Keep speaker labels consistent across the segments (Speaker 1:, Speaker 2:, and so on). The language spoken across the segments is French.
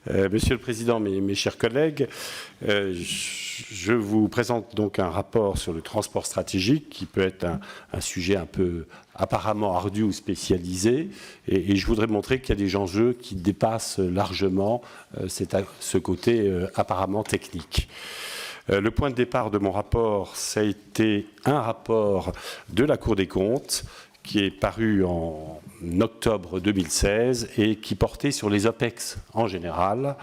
Speaker 1: Monsieur le Président, mes chers collègues, je vous présente donc un rapport sur le transport stratégique qui peut être un sujet un peu apparemment ardu ou spécialisé. Et je voudrais montrer qu'il y a des enjeux qui dépassent largement ce côté apparemment technique. Le point de départ de mon rapport, ça a été un rapport de la Cour des comptes qui est paru en octobre 2016 et qui portait sur les OPEX en général,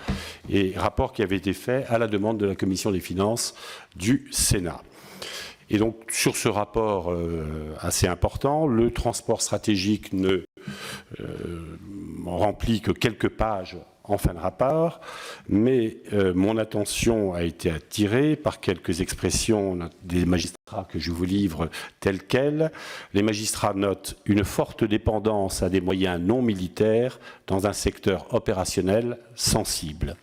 Speaker 1: et rapport qui avait été fait à la demande de la Commission des finances du Sénat. Et donc, sur ce rapport assez important, le transport stratégique ne remplit que quelques pages en fin de rapport, mais mon attention a été attirée par quelques expressions des magistrats que je vous livre telles quelles. Les magistrats notent une forte dépendance à des moyens non militaires dans un secteur opérationnel sensible.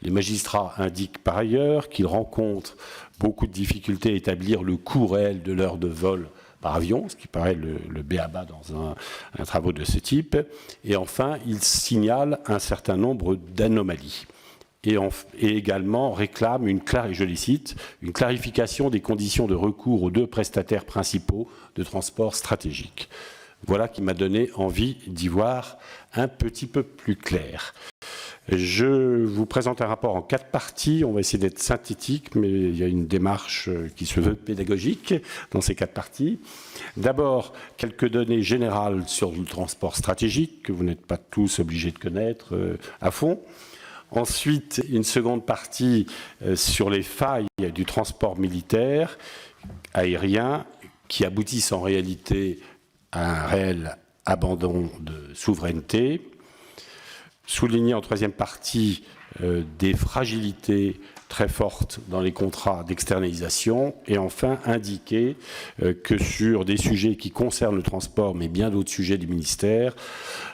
Speaker 1: Les magistrats indiquent par ailleurs qu'ils rencontrent beaucoup de difficultés à établir le coût réel de l'heure de vol par avion, ce qui paraît le b.a.-ba dans un travaux de ce type. Et enfin, il signale un certain nombre d'anomalies. Et également réclame, je les cite, une clarification des conditions de recours aux deux prestataires principaux de transport stratégique. Voilà qui m'a donné envie d'y voir un petit peu plus clair. Je vous présente un rapport en 4 parties. On va essayer d'être synthétique, mais il y a une démarche qui se veut pédagogique dans ces 4 parties. D'abord, quelques données générales sur le transport stratégique, que vous n'êtes pas tous obligés de connaître à fond. Ensuite, une seconde partie sur les failles du transport militaire aérien qui aboutissent en réalité à un réel abandon de souveraineté. Souligner en troisième partie des fragilités très fortes dans les contrats d'externalisation et enfin indiquer que sur des sujets qui concernent le transport, mais bien d'autres sujets du ministère,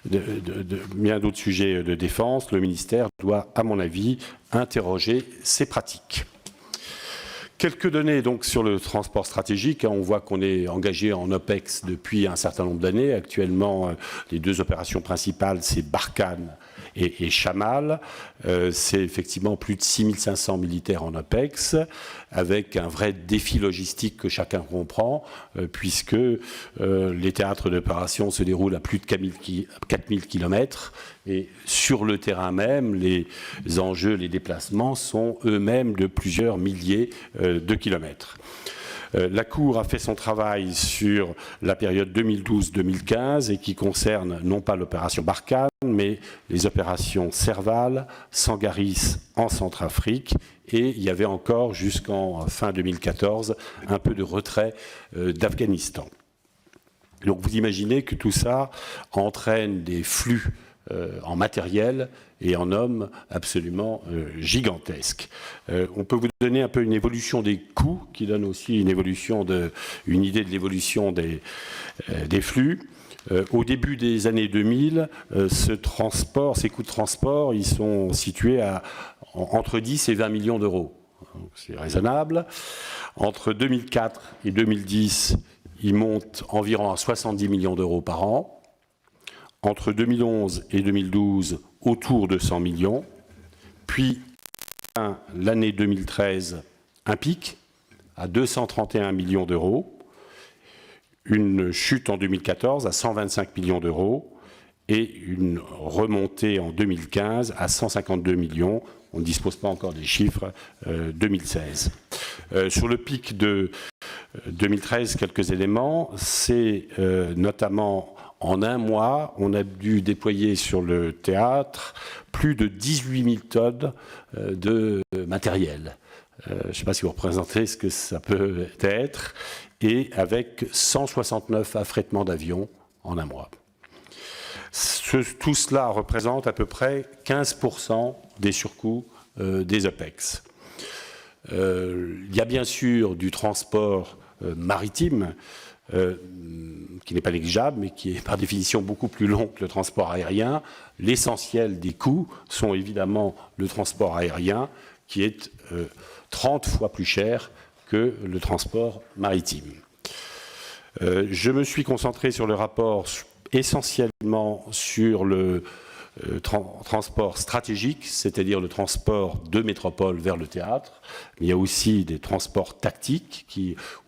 Speaker 1: bien d'autres sujets de défense, le ministère doit, à mon avis, interroger ses pratiques. Quelques données donc sur le transport stratégique. On voit qu'on est engagé en OPEX depuis un certain nombre d'années. Actuellement, les 2 opérations principales, c'est Barkhane et Chamal. C'est effectivement plus de 6500 militaires en OPEX, avec un vrai défi logistique que chacun comprend, puisque les théâtres d'opération se déroulent à plus de 4000 km. Et sur le terrain même, les enjeux, les déplacements sont eux-mêmes de plusieurs milliers de kilomètres. La Cour a fait son travail sur la période 2012-2015 et qui concerne non pas l'opération Barkhane, mais les opérations Serval, Sangaris en Centrafrique, et il y avait encore jusqu'en fin 2014 un peu de retrait d'Afghanistan. Donc vous imaginez que tout ça entraîne des flux en matériel et en hommes absolument gigantesques. On peut vous donner un peu une évolution des coûts qui donne aussi une idée de l'évolution des flux. Au début des années 2000, ces coûts de transport, ils sont situés entre 10 et 20 millions d'euros. C'est raisonnable. Entre 2004 et 2010, ils montent environ à 70 millions d'euros par an. Entre 2011 et 2012, autour de 100 millions. Puis, l'année 2013, un pic à 231 millions d'euros. Une chute en 2014 à 125 millions d'euros. Et une remontée en 2015 à 152 millions. On ne dispose pas encore des chiffres 2016. Sur le pic de 2013, quelques éléments. C'est notamment... En un mois, on a dû déployer sur le théâtre plus de 18 000 tonnes de matériel. Je ne sais pas si vous représentez ce que ça peut être, et avec 169 affrètements d'avions en un mois. Tout cela représente à peu près 15% des surcoûts des OPEX. Il y a bien sûr du transport maritime, qui n'est pas négligeable, mais qui est par définition beaucoup plus long que le transport aérien. L'essentiel des coûts sont évidemment le transport aérien, qui est 30 fois plus cher que le transport maritime. Je me suis concentré sur le rapport essentiellement sur transport stratégique, c'est-à-dire le transport de métropole vers le théâtre. Il y a aussi des transports tactiques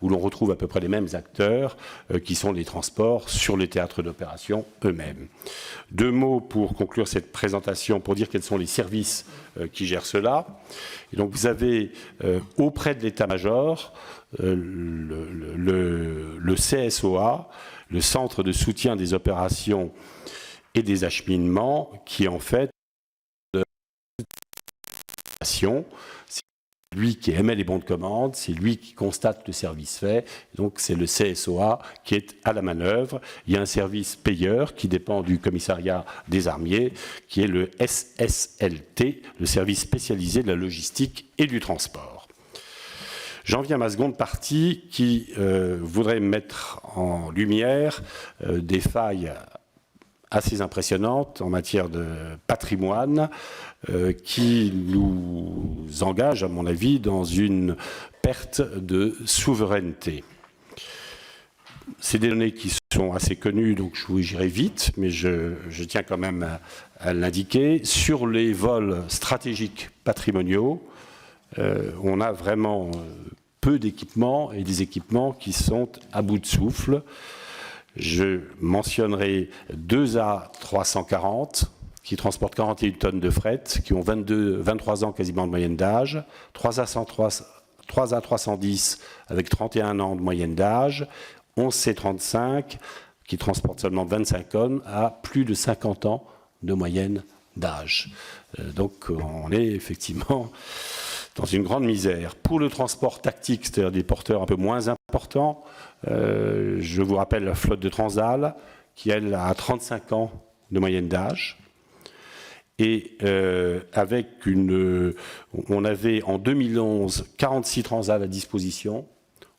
Speaker 1: où l'on retrouve à peu près les mêmes acteurs qui sont les transports sur les théâtres d'opération eux-mêmes. 2 mots pour conclure cette présentation, pour dire quels sont les services qui gèrent cela. Et donc vous avez auprès de l'état-major le CSOA, le Centre de soutien des opérations et des acheminements, qui en fait c'est lui qui émet les bons de commande, c'est lui qui constate le service fait, donc c'est le CSOA qui est à la manœuvre. Il y a un service payeur qui dépend du commissariat des armiers, qui est le SSLT, le service spécialisé de la logistique et du transport. J'en viens à ma seconde partie qui voudrait mettre en lumière des failles assez impressionnantes en matière de patrimoine qui nous engage, à mon avis, dans une perte de souveraineté. C'est des données qui sont assez connues, donc j'irai vite, mais je tiens quand même à l'indiquer. Sur les vols stratégiques patrimoniaux, on a vraiment peu d'équipements et des équipements qui sont à bout de souffle. Je mentionnerai 2 A340 qui transportent 41 tonnes de fret, qui ont 23 ans quasiment de moyenne d'âge, 3 A310 avec 31 ans de moyenne d'âge, 11 C35 qui transportent seulement 25 tonnes à plus de 50 ans de moyenne d'âge. Donc on est effectivement dans une grande misère. Pour le transport tactique, c'est-à-dire des porteurs un peu moins importants, je vous rappelle la flotte de Transal, qui elle a 35 ans de moyenne d'âge. Et on avait en 2011 46 Transal à disposition,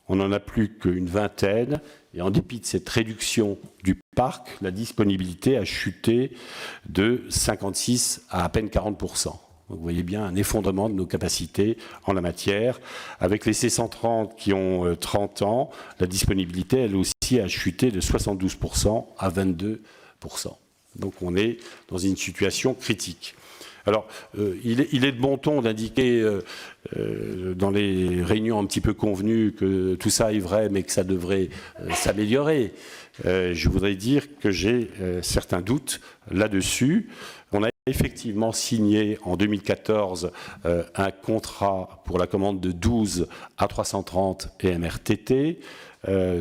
Speaker 1: on n'en a plus qu'une vingtaine, et en dépit de cette réduction du parc, la disponibilité a chuté de 56 à peine 40%. Donc vous voyez bien un effondrement de nos capacités en la matière. Avec les C130 qui ont 30 ans, la disponibilité, elle aussi, a chuté de 72% à 22%. Donc on est dans une situation critique. Alors, il est de bon ton d'indiquer dans les réunions un petit peu convenues que tout ça est vrai, mais que ça devrait s'améliorer. Je voudrais dire que j'ai certains doutes là-dessus. On a effectivement signé en 2014 un contrat pour la commande de 12 A330 et MRTT.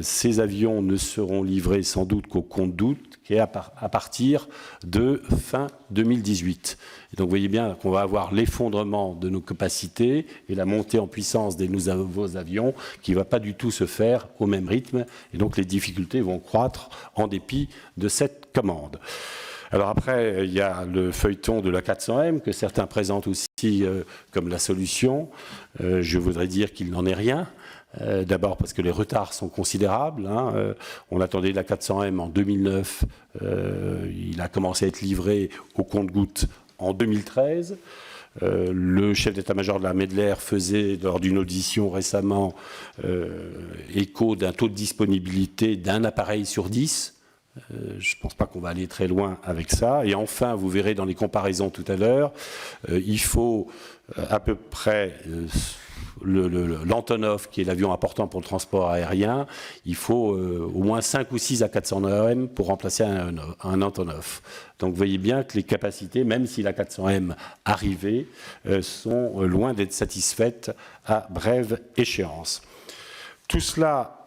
Speaker 1: Ces avions ne seront livrés sans doute qu'au compte-gouttes, qui est à partir de fin 2018. Et donc vous voyez bien qu'on va avoir l'effondrement de nos capacités et la montée en puissance des nouveaux avions qui ne va pas du tout se faire au même rythme. Et donc les difficultés vont croître en dépit de cette commande. Alors après, il y a le feuilleton de la 400M que certains présentent aussi comme la solution. Je voudrais dire qu'il n'en est rien. D'abord parce que les retards sont considérables. On attendait la 400M en 2009. Il a commencé à être livré au compte-gouttes en 2013. Le chef d'état-major de l'armée de l'air faisait, lors d'une audition récemment, écho d'un taux de disponibilité d'un appareil sur 10. Je ne pense pas qu'on va aller très loin avec ça. Et enfin, vous verrez dans les comparaisons tout à l'heure, il faut à peu près l'Antonov, qui est l'avion important pour le transport aérien, il faut au moins 5 ou 6 A400M pour remplacer un Antonov. Donc vous voyez bien que les capacités, même si la 400M arrivait, sont loin d'être satisfaites à brève échéance. Tout cela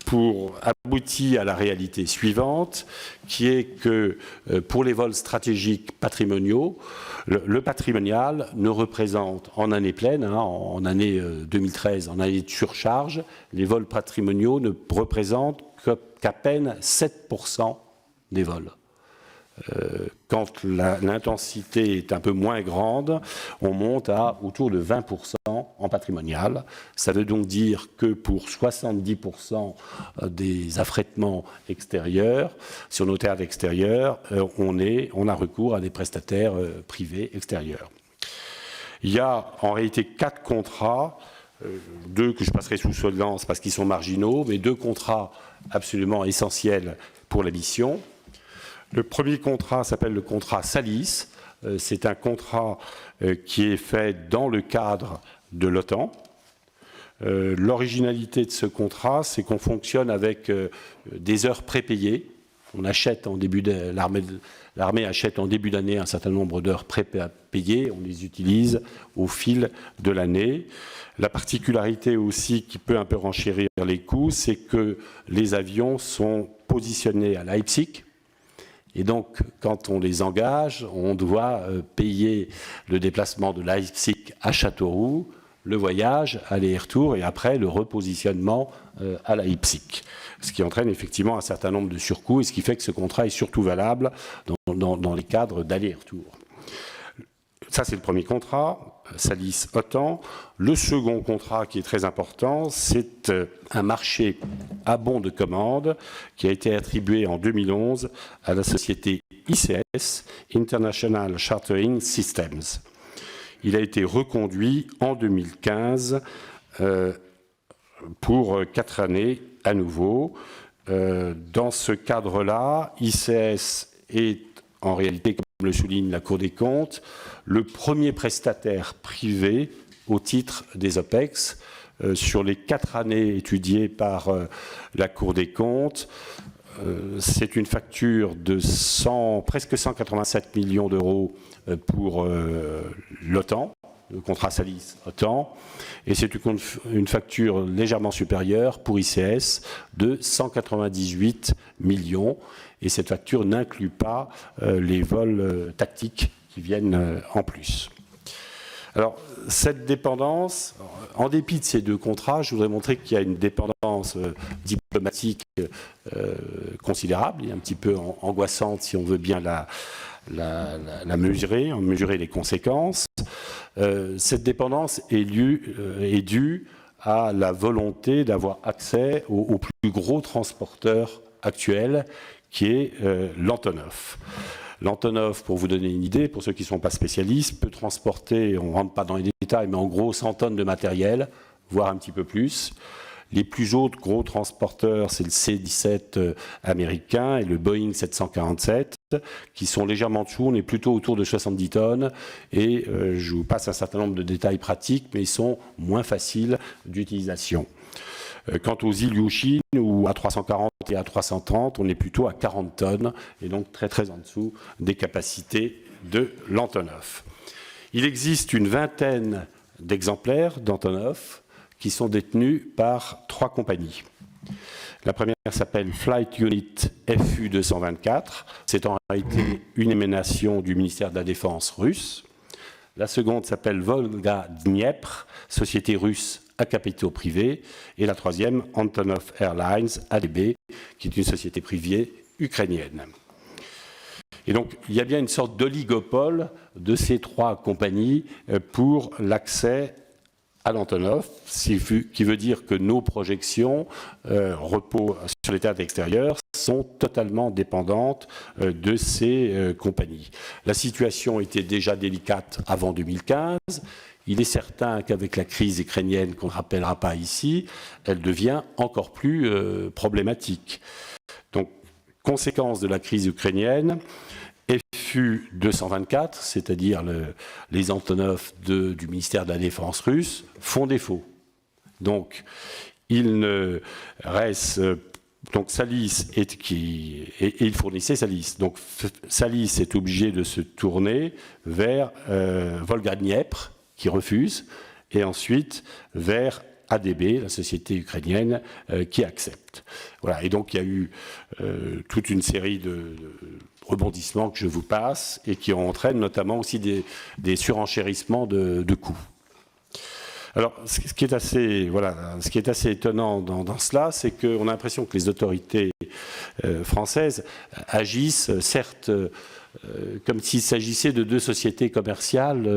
Speaker 1: pour aboutir à la réalité suivante, qui est que pour les vols stratégiques patrimoniaux, le patrimonial ne représente en année pleine, en année 2013, en année de surcharge, les vols patrimoniaux ne représentent qu'à peine 7% des vols. Quand l'intensité est un peu moins grande, on monte à autour de 20% en patrimonial. Ça veut donc dire que pour 70% des affrètements extérieurs, sur nos théâtres extérieurs, on a recours à des prestataires privés extérieurs. Il y a en réalité 4 contrats, 2 que je passerai sous silence parce qu'ils sont marginaux, mais 2 contrats absolument essentiels pour la mission. Le premier contrat s'appelle le contrat Salis. C'est un contrat qui est fait dans le cadre de l'OTAN. L'originalité de ce contrat, c'est qu'on fonctionne avec des heures prépayées. On achète en début de l'armée achète en début d'année un certain nombre d'heures prépayées. On les utilise au fil de l'année. La particularité aussi qui peut un peu renchérir les coûts, c'est que les avions sont positionnés à Leipzig. Et donc, quand on les engage, on doit payer le déplacement de Leipzig à Châteauroux, le voyage, aller-retour, et après le repositionnement à Leipzig. Ce qui entraîne effectivement un certain nombre de surcoûts, et ce qui fait que ce contrat est surtout valable dans les cadres d'aller-retour. Ça, c'est le premier contrat, Salis-OTAN. Le second contrat, qui est très important, c'est un marché à bon de commande qui a été attribué en 2011 à la société ICS, International Chartering Systems. Il a été reconduit en 2015 pour 4 années à nouveau. Dans ce cadre-là, ICS est en réalité, comme le souligne la Cour des comptes, le premier prestataire privé au titre des OPEX. Sur les 4 années étudiées par la Cour des comptes, c'est une facture de presque 187 millions d'euros pour l'OTAN, le contrat Salis-OTAN, et c'est une facture légèrement supérieure pour ICS de 198 millions, et cette facture n'inclut pas les vols tactiques qui viennent en plus. Alors, cette dépendance, en dépit de ces 2 contrats, je voudrais montrer qu'il y a une dépendance diplomatique considérable et un petit peu angoissante si on veut bien la mesurer les conséquences. Cette dépendance est due à la volonté d'avoir accès au plus gros transporteur actuel, qui est l'Antonov. L'Antonov, pour vous donner une idée, pour ceux qui ne sont pas spécialistes, peut transporter, on ne rentre pas dans les détails, mais en gros 100 tonnes de matériel, voire un petit peu plus. Les plus gros transporteurs, c'est le C-17 américain et le Boeing 747, qui sont légèrement en dessous, on est plutôt autour de 70 tonnes, et je vous passe un certain nombre de détails pratiques, mais ils sont moins faciles d'utilisation. Quant aux Ilyushin, ou à 340 et à 330, on est plutôt à 40 tonnes, et donc très très en dessous des capacités de l'Antonov. Il existe une vingtaine d'exemplaires d'Antonov qui sont détenus par 3 compagnies. La première s'appelle Flight Unit FU-224. C'est en réalité une émanation du ministère de la Défense russe. La seconde s'appelle Volga-Dniepr, société russe à capitaux privés. Et la troisième, Antonov Airlines, ADB, qui est une société privée ukrainienne. Et donc, il y a bien une sorte d'oligopole de ces 3 compagnies pour l'accès à l'Antonov, qui veut dire que nos projections reposent sur les théâtres extérieurs sont totalement dépendantes de ces compagnies. La situation était déjà délicate avant 2015. Il est certain qu'avec la crise ukrainienne, qu'on ne rappellera pas ici, elle devient encore plus problématique. Donc, conséquence de la crise ukrainienne, FU-224, c'est-à-dire les Antonov du ministère de la Défense russe, font défaut. Donc, il ne reste... Donc, Salis et il fournissait Salis. Donc, Salis est obligé de se tourner vers Volga-Dniepr, qui refuse, et ensuite vers ADB, la société ukrainienne, qui accepte. Voilà. Et donc, il y a eu toute une série de rebondissements que je vous passe et qui entraînent notamment aussi des surenchérissements de coûts. Alors, ce qui est assez étonnant dans cela, c'est qu'on a l'impression que les autorités françaises agissent, certes, comme s'il s'agissait de 2 sociétés commerciales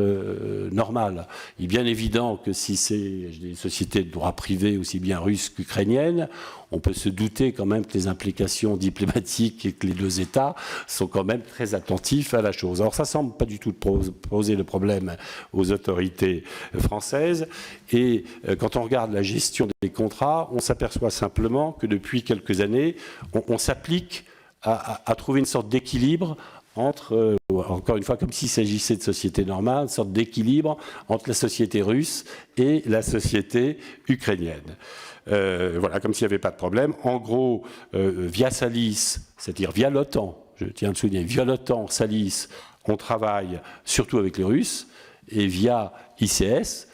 Speaker 1: normales. Il est bien évident que si c'est des sociétés de droit privé aussi bien russes qu'ukrainiennes, on peut se douter quand même que les implications diplomatiques et que les 2 États sont quand même très attentifs à la chose. Alors ça ne semble pas du tout poser le problème aux autorités françaises. Et quand on regarde la gestion des contrats, on s'aperçoit simplement que depuis quelques années, on s'applique à trouver une sorte d'équilibre entre, encore une fois, comme s'il s'agissait de sociétés normales, une sorte d'équilibre entre la société russe et la société ukrainienne. Voilà, comme s'il n'y avait pas de problème. En gros, via Salis, c'est-à-dire via l'OTAN, je tiens à le souligner, via l'OTAN, Salis, on travaille surtout avec les Russes, et via ICS,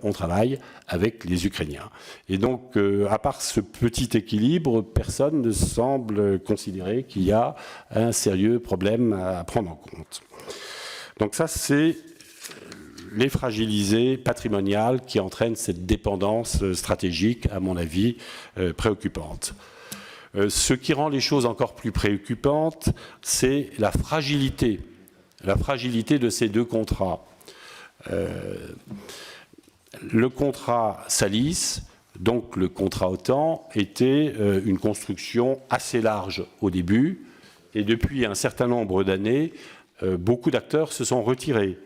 Speaker 1: on travaille avec les Ukrainiens. Et donc, à part ce petit équilibre, personne ne semble considérer qu'il y a un sérieux problème à prendre en compte. Donc ça, c'est les fragilisés patrimoniales qui entraînent cette dépendance stratégique, à mon avis, préoccupante. Ce qui rend les choses encore plus préoccupantes, c'est la fragilité de ces deux contrats. Le contrat Salis, donc le contrat OTAN, était une construction assez large au début, et depuis un certain nombre d'années, beaucoup d'acteurs se sont retirés.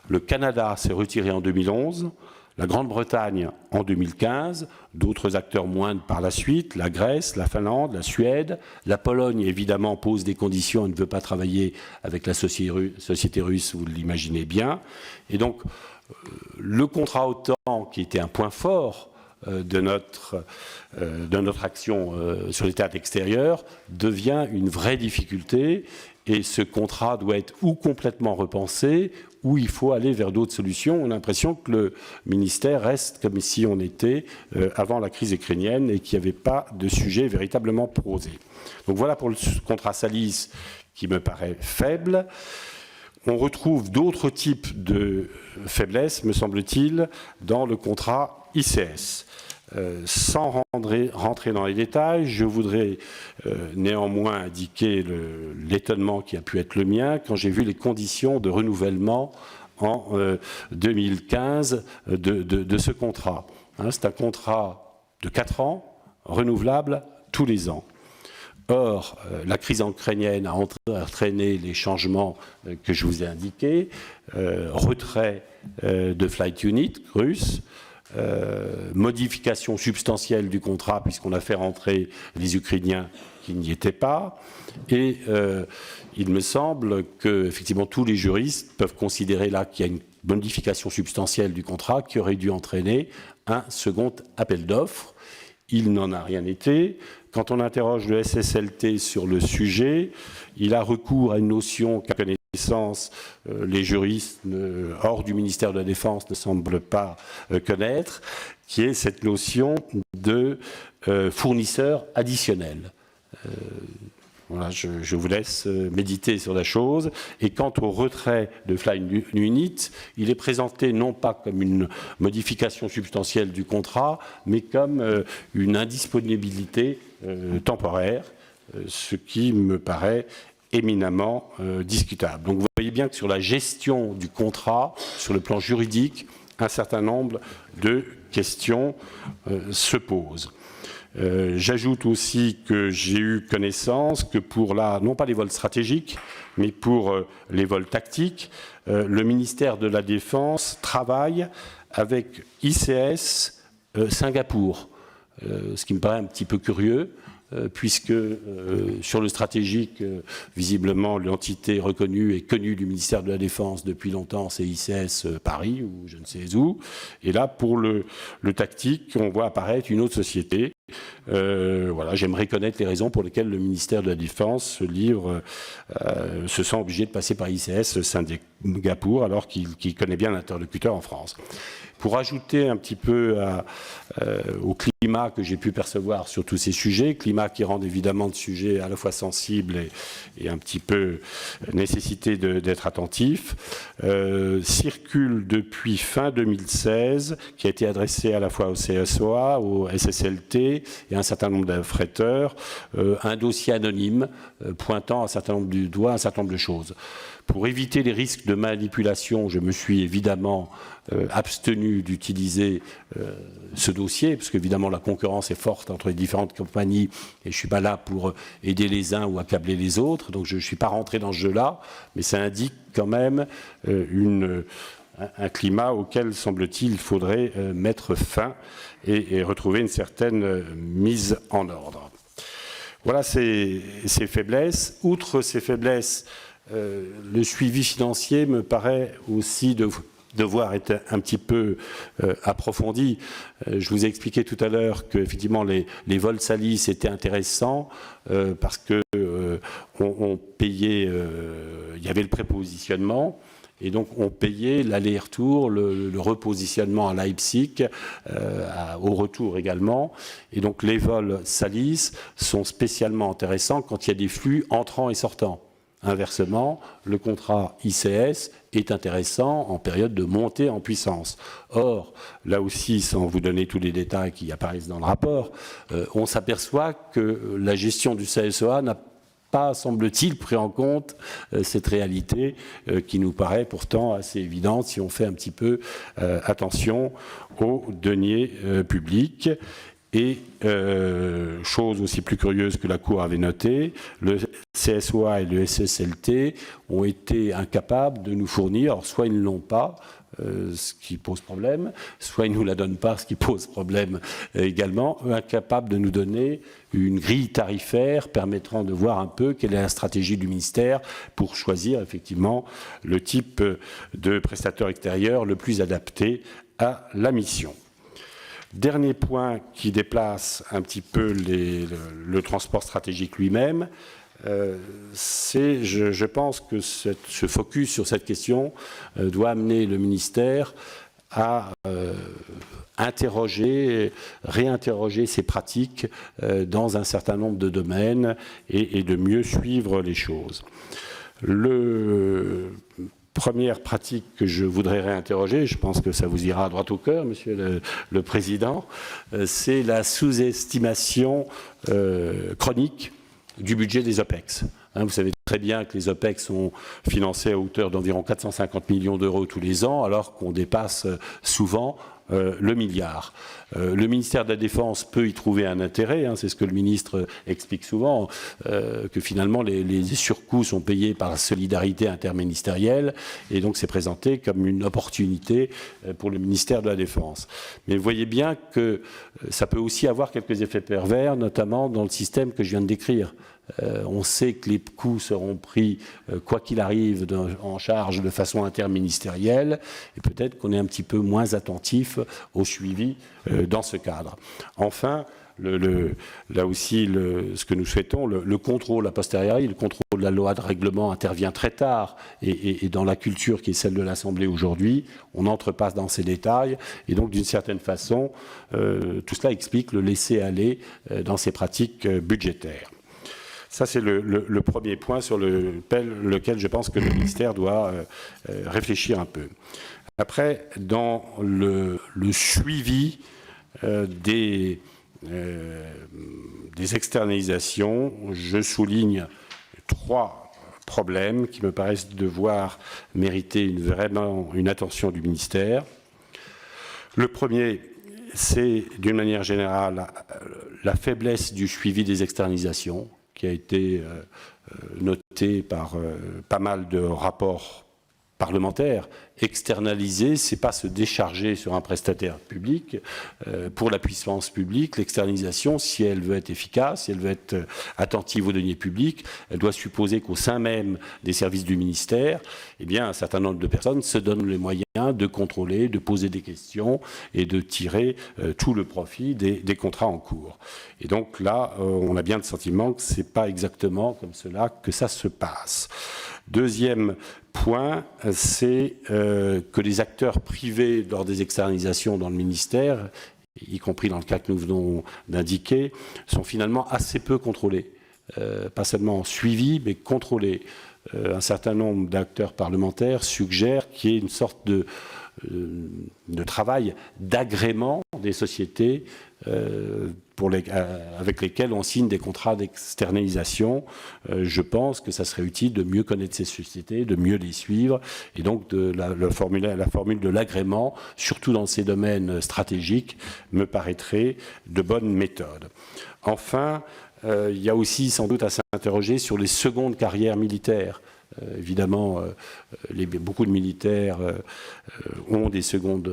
Speaker 1: Le Canada s'est retiré en 2011, la Grande-Bretagne en 2015, d'autres acteurs moindres par la suite, la Grèce, la Finlande, la Suède, la Pologne évidemment pose des conditions et ne veut pas travailler avec la société russe, vous l'imaginez bien. Et donc le contrat OTAN, qui était un point fort de notre action sur les théâtres extérieurs, devient une vraie difficulté et ce contrat doit être ou complètement repensé ou il faut aller vers d'autres solutions. On a l'impression que le ministère reste comme si on était avant la crise ukrainienne et qu'il n'y avait pas de sujet véritablement posé. Donc voilà pour le contrat Salis qui me paraît faible. On retrouve d'autres types de faiblesses, me semble-t-il, dans le contrat ICS. Sans rentrer dans les détails, je voudrais néanmoins indiquer l'étonnement qui a pu être le mien quand j'ai vu les conditions de renouvellement en 2015 de ce contrat. C'est un contrat de 4 ans, renouvelable tous les ans. Or, la crise ukrainienne a entraîné les changements que je vous ai indiqués, retrait de Flight Unit russe, modification substantielle du contrat puisqu'on a fait rentrer les Ukrainiens qui n'y étaient pas. Et il me semble que effectivement tous les juristes peuvent considérer là qu'il y a une modification substantielle du contrat qui aurait dû entraîner un second appel d'offres. Il n'en a rien été. Quand on interroge le SSLT sur le sujet, il a recours à une notion qu'a connaissance les juristes hors du ministère de la Défense ne semblent pas connaître, qui est cette notion de fournisseur additionnel. Voilà, je vous laisse méditer sur la chose. Et quant au retrait de Flying Unit, il est présenté non pas comme une modification substantielle du contrat, mais comme une indisponibilité temporaire, ce qui me paraît éminemment discutable. Donc vous voyez bien que sur la gestion du contrat, sur le plan juridique, un certain nombre de questions se posent. J'ajoute aussi que j'ai eu connaissance que pour non pas les vols stratégiques, mais pour les vols tactiques, le ministère de la Défense travaille avec ICS Singapour, ce qui me paraît un petit peu curieux, puisque sur le stratégique, visiblement, l'entité reconnue et connue du ministère de la Défense depuis longtemps, c'est ICS Paris, ou je ne sais où. Et là, pour le tactique, on voit apparaître une autre société. Voilà, j'aimerais connaître les raisons pour lesquelles le ministère de la Défense se sent obligé de passer par ICS Singapour, alors qu'il connaît bien l'interlocuteur en France. Pour ajouter un petit peu au climat que j'ai pu percevoir sur tous ces sujets, climat qui rend évidemment le sujet à la fois sensible et un petit peu nécessité d'être attentif, circule depuis fin 2016, qui a été adressé à la fois au CSOA, au SSLT et à un certain nombre d'affréteurs, un dossier anonyme pointant un certain nombre du doigt un certain nombre de choses. Pour éviter les risques de manipulation, je me suis évidemment abstenu d'utiliser ce dossier, parce qu'évidemment la concurrence est forte entre les différentes compagnies et je ne suis pas là pour aider les uns ou accabler les autres, donc je ne suis pas rentré dans ce jeu-là, mais ça indique quand même un climat auquel, semble-t-il, il faudrait mettre fin et retrouver une certaine mise en ordre. Voilà ces faiblesses. Outre ces faiblesses, le suivi financier me paraît aussi devoir être un petit peu approfondi. Je vous ai expliqué tout à l'heure qu'effectivement les vols Salis étaient intéressants parce que on payait, il y avait le prépositionnement. Et donc, on payait l'aller-retour, le repositionnement à Leipzig, au retour également. Et donc, les vols Salis sont spécialement intéressants quand il y a des flux entrants et sortants. Inversement, le contrat ICS est intéressant en période de montée en puissance. Or, là aussi, sans vous donner tous les détails qui apparaissent dans le rapport, on s'aperçoit que la gestion du CSEA n'a pas, semble-t-il, pris en compte cette réalité qui nous paraît pourtant assez évidente si on fait un petit peu attention aux deniers publics. Et chose aussi plus curieuse que la Cour avait notée, le CSOA et le SSLT ont été incapables de nous fournir, alors soit ils ne l'ont pas, ce qui pose problème, soit ils ne nous la donnent pas, ce qui pose problème également, incapables de nous donner une grille tarifaire permettant de voir un peu quelle est la stratégie du ministère pour choisir effectivement le type de prestataire extérieur le plus adapté à la mission. Dernier point qui déplace un petit peu le transport stratégique lui-même, c'est, je pense que ce focus sur cette question doit amener le ministère à réinterroger ses pratiques dans un certain nombre de domaines et de mieux suivre les choses. Première pratique que je voudrais réinterroger, je pense que ça vous ira droit au cœur, Monsieur le Président, c'est la sous-estimation chronique du budget des OPEX. Vous savez très bien que les OPEX sont financés à hauteur d'environ 450 millions d'euros tous les ans, alors qu'on dépasse souvent le milliard. Le ministère de la Défense peut y trouver un intérêt, c'est ce que le ministre explique souvent, que finalement les surcoûts sont payés par la solidarité interministérielle, et donc c'est présenté comme une opportunité pour le ministère de la Défense. Mais vous voyez bien que ça peut aussi avoir quelques effets pervers, notamment dans le système que je viens de décrire. On sait que les coûts seront pris, quoi qu'il arrive, en charge de façon interministérielle, et peut-être qu'on est un petit peu moins attentif au suivi dans ce cadre. Enfin, là aussi, ce que nous souhaitons, le contrôle a posteriori, le contrôle de la loi de règlement intervient très tard, et dans la culture qui est celle de l'Assemblée aujourd'hui, on n'entre pas dans ces détails, et donc d'une certaine façon, tout cela explique le laisser-aller dans ces pratiques budgétaires. Ça, c'est le premier point sur lequel je pense que le ministère doit réfléchir un peu. Après, dans le suivi des externalisations, je souligne 3 problèmes qui me paraissent devoir mériter vraiment une attention du ministère. Le premier, c'est d'une manière générale la faiblesse du suivi des externalisations, qui a été noté par pas mal de rapports parlementaires. Externaliser, c'est pas se décharger sur un prestataire public. Pour la puissance publique, l'externalisation, si elle veut être efficace, si elle veut être attentive aux deniers publics, elle doit supposer qu'au sein même des services du ministère, eh bien, un certain nombre de personnes se donnent les moyens de contrôler, de poser des questions et de tirer tout le profit des contrats en cours. Et donc là, on a bien le sentiment que c'est pas exactement comme cela que ça se passe. Deuxième point, c'est que les acteurs privés lors des externalisations dans le ministère, y compris dans le cas que nous venons d'indiquer, sont finalement assez peu contrôlés. Pas seulement suivis, mais contrôlés. Un certain nombre d'acteurs parlementaires suggèrent qu'il y ait une sorte de travail d'agrément des sociétés avec lesquelles on signe des contrats d'externalisation. Je pense que ça serait utile de mieux connaître ces sociétés, de mieux les suivre, et donc la formule de l'agrément, surtout dans ces domaines stratégiques, me paraîtrait de bonne méthode. Enfin, il y a aussi sans doute à s'interroger sur les secondes carrières militaires. Évidemment, beaucoup de militaires ont des secondes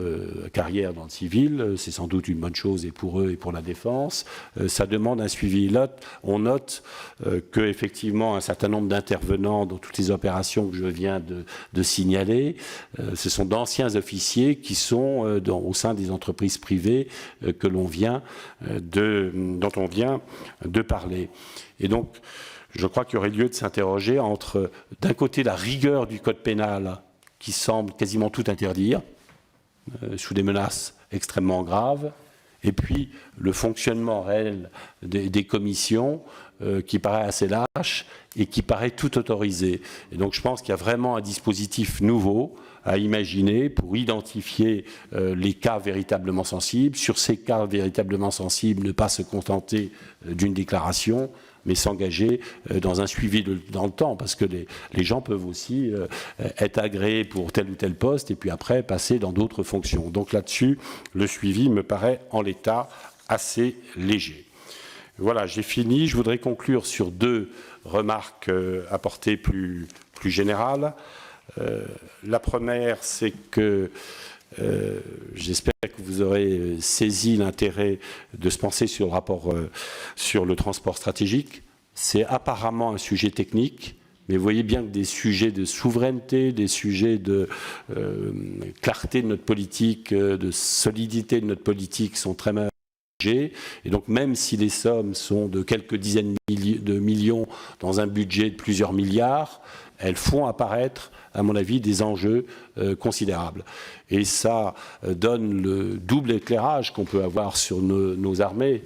Speaker 1: carrières dans le civil. C'est sans doute une bonne chose et pour eux et pour la défense. Ça demande un suivi. Là, on note qu'effectivement, un certain nombre d'intervenants dans toutes les opérations que je viens de signaler, ce sont d'anciens officiers qui sont au sein des entreprises privées dont on vient de parler. Et donc, je crois qu'il y aurait lieu de s'interroger entre, d'un côté, la rigueur du code pénal, qui semble quasiment tout interdire, sous des menaces extrêmement graves, et puis le fonctionnement réel des commissions, qui paraît assez lâche et qui paraît tout autorisé. Et donc je pense qu'il y a vraiment un dispositif nouveau à imaginer pour identifier les cas véritablement sensibles. Sur ces cas véritablement sensibles, ne pas se contenter d'une déclaration, mais s'engager dans un suivi dans le temps, parce que les gens peuvent aussi être agréés pour tel ou tel poste et puis après passer dans d'autres fonctions. Donc là-dessus, le suivi me paraît en l'état assez léger. Voilà, j'ai fini. Je voudrais conclure sur deux remarques à portée plus générale. La première, c'est que j'espère que vous aurez saisi l'intérêt de se penser sur le rapport sur le transport stratégique. C'est apparemment un sujet technique, mais vous voyez bien que des sujets de souveraineté, des sujets de clarté de notre politique, de solidité de notre politique sont très majeurs. Et donc même si les sommes sont de quelques dizaines de millions dans un budget de plusieurs milliards, elles font apparaître, à mon avis, des enjeux considérables. Et ça donne le double éclairage qu'on peut avoir sur nos armées.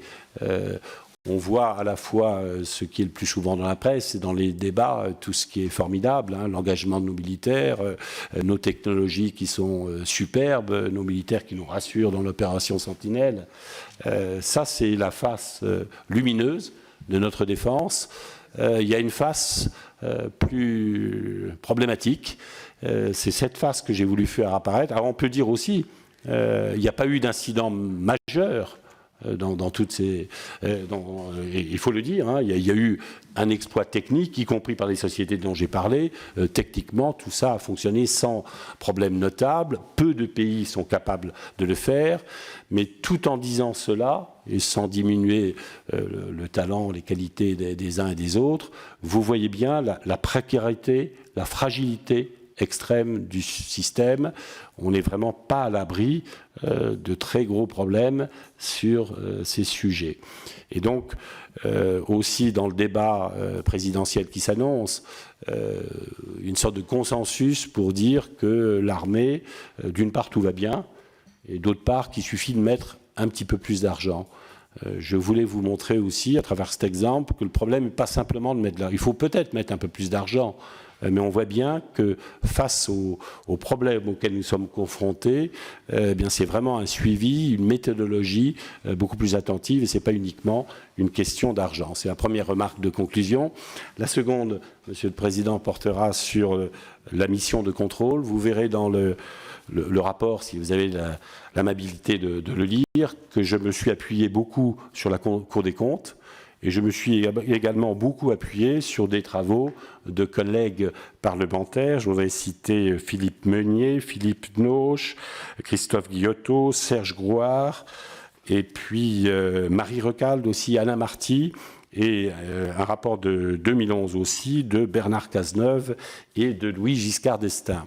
Speaker 1: On voit à la fois ce qui est le plus souvent dans la presse et dans les débats, tout ce qui est formidable, hein, l'engagement de nos militaires, nos technologies qui sont superbes, nos militaires qui nous rassurent dans l'opération Sentinelle. Ça, c'est la face lumineuse de notre défense. Il y a une face plus problématique. C'est cette face que j'ai voulu faire apparaître. Alors on peut dire aussi, il n'y a pas eu d'incident majeur dans toutes ces... il faut le dire, hein, il y a eu un exploit technique, y compris par les sociétés dont j'ai parlé. Techniquement, tout ça a fonctionné sans problème notable. Peu de pays sont capables de le faire. Mais tout en disant cela, et sans diminuer le talent, les qualités des uns et des autres, vous voyez bien la précarité, la fragilité extrême du système. On n'est vraiment pas à l'abri de très gros problèmes sur ces sujets. Et donc, aussi dans le débat présidentiel qui s'annonce, une sorte de consensus pour dire que l'armée, d'une part, tout va bien, et d'autre part, qu'il suffit de mettre un petit peu plus d'argent. Je voulais vous montrer aussi, à travers cet exemple, que le problème n'est pas simplement de mettre de l'argent. Il faut peut-être mettre un peu plus d'argent, mais on voit bien que face aux problèmes auxquels nous sommes confrontés, c'est vraiment un suivi, une méthodologie beaucoup plus attentive, et ce n'est pas uniquement une question d'argent. C'est la première remarque de conclusion. La seconde, Monsieur le Président, portera sur la mission de contrôle. Vous verrez dans le rapport, si vous avez l'amabilité de le lire, que je me suis appuyé beaucoup sur la Cour des comptes. Et je me suis également beaucoup appuyé sur des travaux de collègues parlementaires. Je voudrais citer Philippe Meunier, Philippe Noche, Christophe Guillotot, Serge Grouard, et puis Marie Recalde aussi, Alain Marty, et un rapport de 2011 aussi de Bernard Cazeneuve et de Louis Giscard d'Estaing.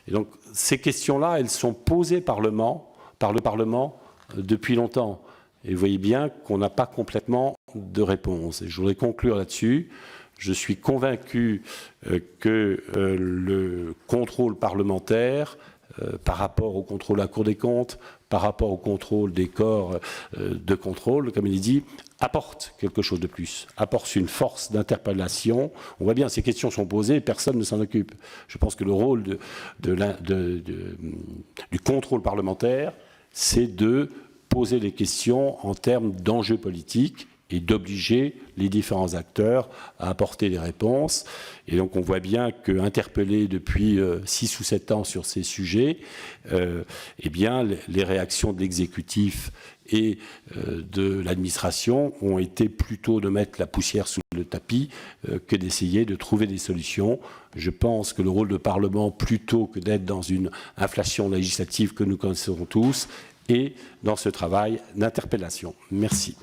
Speaker 1: Et donc ces questions-là, elles sont posées par le Parlement depuis longtemps. Et vous voyez bien qu'on n'a pas complètement de réponse. Et je voudrais conclure là-dessus. Je suis convaincu que le contrôle parlementaire, par rapport au contrôle de la Cour des comptes, par rapport au contrôle des corps de contrôle, comme il est dit, apporte quelque chose de plus, apporte une force d'interpellation. On voit bien, ces questions sont posées, personne ne s'en occupe. Je pense que le rôle du contrôle parlementaire, c'est de poser les questions en termes d'enjeux politiques et d'obliger les différents acteurs à apporter des réponses. Et donc on voit bien qu'interpellés depuis 6 ou 7 ans sur ces sujets, eh bien, les réactions de l'exécutif et de l'administration ont été plutôt de mettre la poussière sous le tapis que d'essayer de trouver des solutions. Je pense que le rôle du Parlement, plutôt que d'être dans une inflation législative que nous connaissons tous, est dans ce travail d'interpellation. Merci.